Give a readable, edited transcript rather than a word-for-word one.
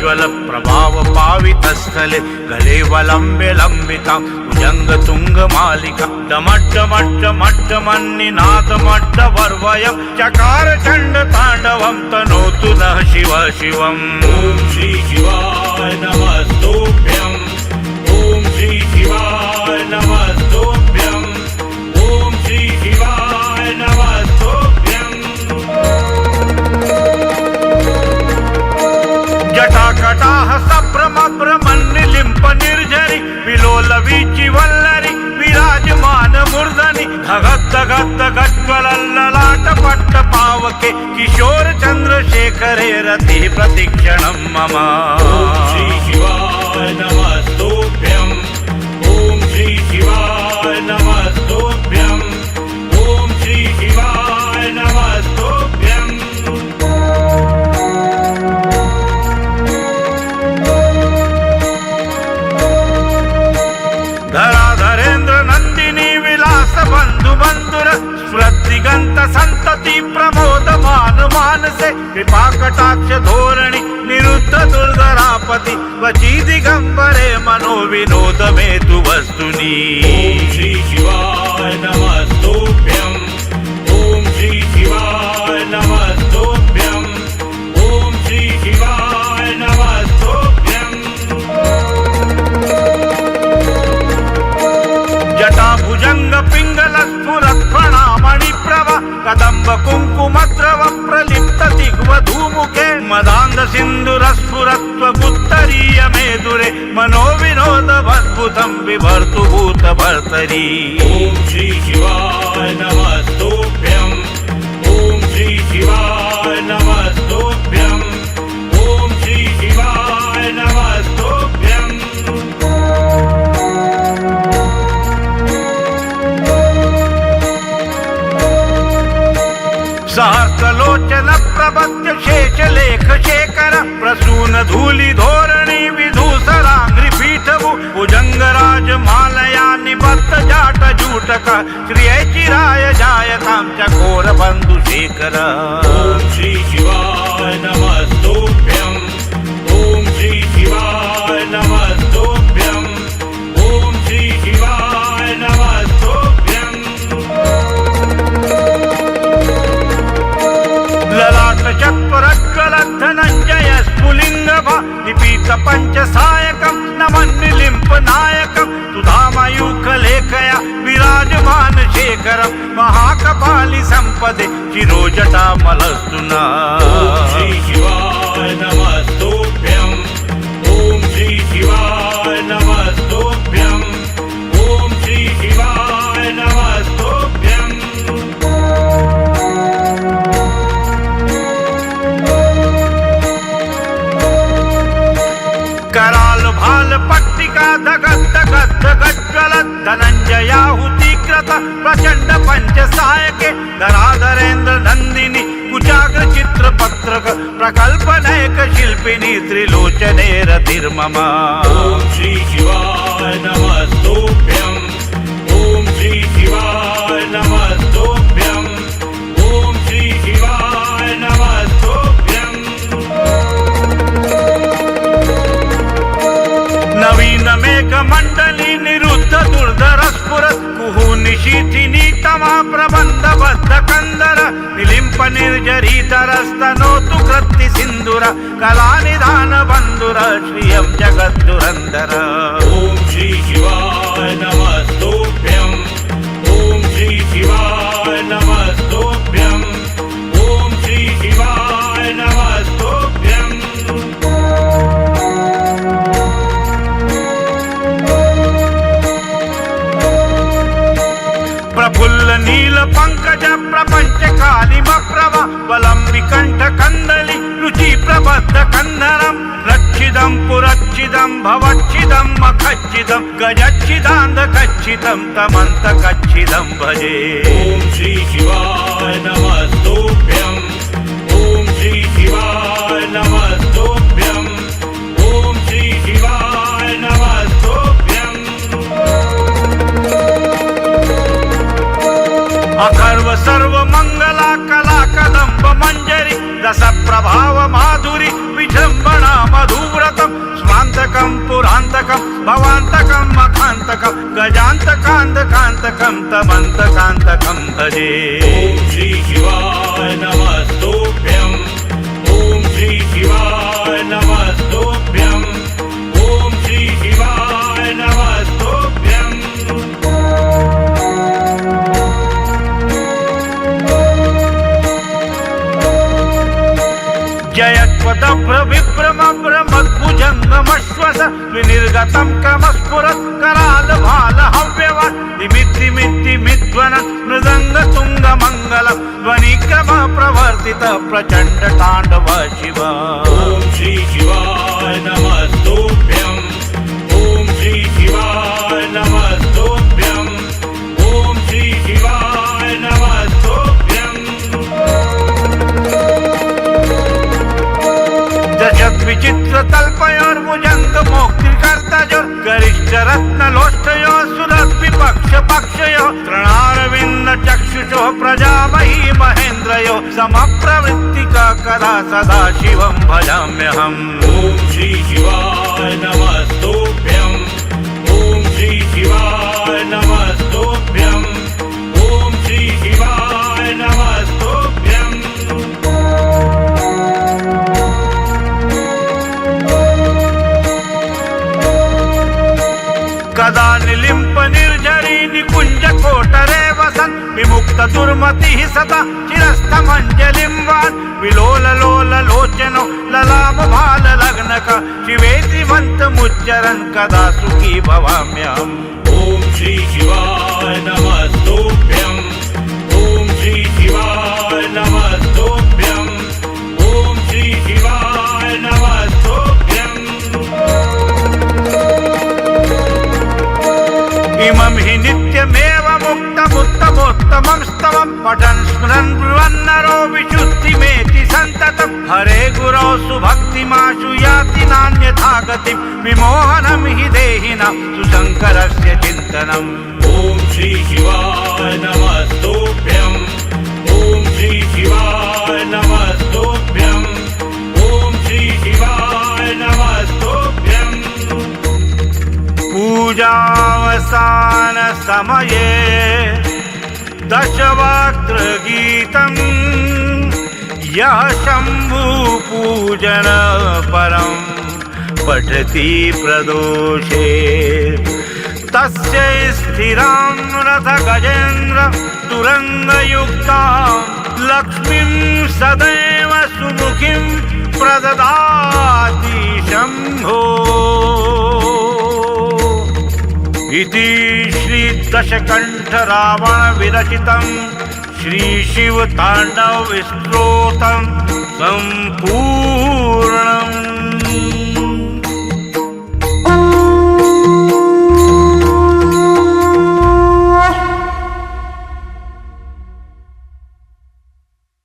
उज्ज्वल प्रभाव पावितस्थले गले वलंबे लंबिता भुजंग तुंग मालिका डमड्डमड्डमड्डमन्निनाद मड्डवर्वयं चकार चंड तांडवं तनोतु नः शिव शिवम्। ओम श्री शिवाय नमस्तुभ्यम्। ओम श्री शिवाय नमस्तुभ्यम्। ओम श्री शिवाय नमस्तुभ्यम्। जटाकटाह सभ्रमभ्रमन्निलिम्प निर्झरि विलोल वीचि वल्लरि विराजमान मूर्धनि धगत् धगत् धगज्ज्वलल्ललाट पट्ट पावके किशोर चंद्रशेखरे रति प्रतिक्षणं मम। ओम श्री शिवाय नमस्तुभ्यम्। ओम श्री शिवाय नमस्तुभ्यम्। ओम श्री शिवाय नमस्तुभ्यम्। धराधरेन्द्र नंदिनी विलास बंधु बंधुर स्फुरद्दिगंत संतति प्रमोद मान मानसे कृपा कटाक्ष धोरणी निरुद्ध दुर्धरापति वची दिगंबरे मनो विनोद में तु वस्तुनि। ओम श्री शिवाय नमस्तुभ्यम्। ओम श्री शिवाय नमस्तुभ्यम्। ओम श्री शिवाय नमस्तुभ्यम्। जटा भुजंग पिंगल स्फुरत् प्रणामणि प्रभ कदंब कुंकुमद्रव प्रलिप्त दिग्वधूमुखे मदांध सिंधुर स्फुरत्व गुत्तरीय मेदुरे मनो विनोद अद्भुतं बिभर्तु भूत भर्तरी। ओम श्री शिवाय नमस्तुभ्यम्। ओम श्री शिवाय नमस्तुभ्यम्। ओम श्री शिवाय नमस्तुभ्यम्। सहस्रलोचन प्रबद्ध शेष लेख शेखर प्रसून धूलि धोरणी विधूसरांग्रि पीठभु भुजंगराज मालया निबद्ध जाट जूटक श्रिय चिराय जायतां चकोर बंधु शेखर। ओम श्री शिवाय नमस्तुभ्यम्। ओम श्री शिवाय नमस्तुभ्यम्। ओम श्री शिवाय नमस्तुभ्यम्। ललाट चत्वरज्ज्वलद्धनञ्जय स्फुलिङ्गभ निपीत पंचसायकं नमन्निलिम्प नायकं सुधामयूखलेखया विराजमान शेखरं महाकपालि संपदे चिरोजटामलस्तु नः। ओम श्री शिवाय नमस्तुभ्यम्। ओम श्री शिवाय नमस्तुभ्यम्। ओम श्री शिवाय नमस्तुभ्यम्। कराल भाल पट्टिका धगत् धगत् धगज्ज्वलत् धनञ्जयाहुतिकृत प्रचंड पंचसायके धराधरेन्द्र नंदिनी कुचाग्र चित्र पत्रक प्रकल्पनैक शिल्पिनी त्रिलोचने रतिर्मम। ओम श्री शिवाय नमस्तुभ्यम्। ओम श्री शिवाय नमस्तुभ्यम्। ओम श्री शिवाय नमस्तुभ्यम्। नवीन मेघ मंडली निरुद्ध दुर्धर स्फुरत् कुहू निशीथिनी तमा प्रबंध बद्ध कंदर निलिंप निर्जरीतरस्तनोतु कृत्ति सिंधुर कला निधान बंधुर श्रियं जगद्दुरंदर। ओम श्री शिवाय नमस्तुभ्यम्। ओम श्री शिवाय नमस्तुभ्यम्। ओम श्री शिवाय नमस्तुभ्यम्। प्रफुल्ल नील पंकज प्रपंच कालिम प्रभ वलंबि कंठ कंदली रुचि प्रबद्ध कंधरम रक्षिदं पुरक्षिदं भवच्छिदं मखच्छिदं गजच्छिदांध कच्छिदं तमंत कच्छिदं भजे। ओम श्री शिवाय नमस्तुभ्यम्। ओम श्री शिवाय नमस्तुभ्यम्। ओम श्री शिवाय नमस्तुभ्यम्। अखर्व सर्व मंगला कला कदंब मंजरी रसप्रभाव माधुरी विजृंभणा मधुव्रतम स्वांतकं पुरांतकं भवांतकं मखांतकं गजांतकांतकांतकं तमंतकांतकं भजे। ॐ श्री शिवाय नमस्तुभ्यं ॐ श्री शिवाय नमस्तुभ्यं ॐ श्री शिवाय नमस्तुभ्यं। जयत्वदभ्रविभ्रमभ्रमद्भुजङ्गमश्वस विनिर्गतं क्रमस्फुरत् करालभालहव्यवत् दिमित्तिमित्तिमिध्वनन् मृदङ्गतुङ्गमङ्गलं ध्वनिक्रमप्रवर्तितः प्रचण्डताण्डव शिव। ॐ श्री शिवाय नमस्तुभ्यं ॐ श्री शिवाय नमस्तुभ्यं ॐ श्री शिवाय नमस्तुभ्यं। दशद्विचित्रतल्पयोर्भुजङ्गमोक्तिकर्तयोर् गरिष्ठरत्नलोष्टयोः सुरद्विपक्षपक्षयोः तृणारविन्दचक्षुषोः प्रजामही महेन्द्रयोः समप्रवृत्तिका कदा सदा शिवं भजाम्यहम्। ॐ श्री शिवाय नमस्तुभ्यं ॐ श्री शिवाय नमस्तुभ्यं ॐ श्री शिवाय नमस्तुभ्यं। कदा निलिम्प निर्झरी निकुञ्ज कोटरे वसन् विमुक्त दुर्मतिः सदा चिरस्थमञ्जलिं वान् विलोल लोचनो ललाम भाल लग्नक शिवेति मन्त्रमुच्चरन् कदा सुखी भवाम्यहम्। ॐ श्री शिवाय नमस्तुभ्यं ॐ श्री शिवाय नमस्तुभ्यं ॐ श्री शिवाय नमस्तुभ्यं। इमं हि नित्यमेव मुक्तमुत्तमोत्तमं स्तवं पठन् स्मरन् ब्रुवन्नरो विशुद्धिमेति सन्ततं हरे गुरौ सुभक्तिमाशु याति नान्यथा गतिं विमोहनं हि देहिनां सुशङ्करस्य चिन्तनम्। ॐ श्री शिवाय नमस्तुभ्यं ॐ श्री शिवाय नमस्तुभ्यं ॐ श्री शिवाय नमस्तुभ्यं। पूजावसान समये दशवक्त्रगीतं यः शम्भुपूजन परं पठति प्रदोषे तस्य स्थिरां रथ गजेन्द्र तुरङ्गयुक्तां लक्ष्मीं सदैव सुमुखीं प्रददाति शम्भो। इति श्री दशकण्ठ रावण विरचितं श्री शिव ताण्डव स्तोत्रं सम्पूर्णम्।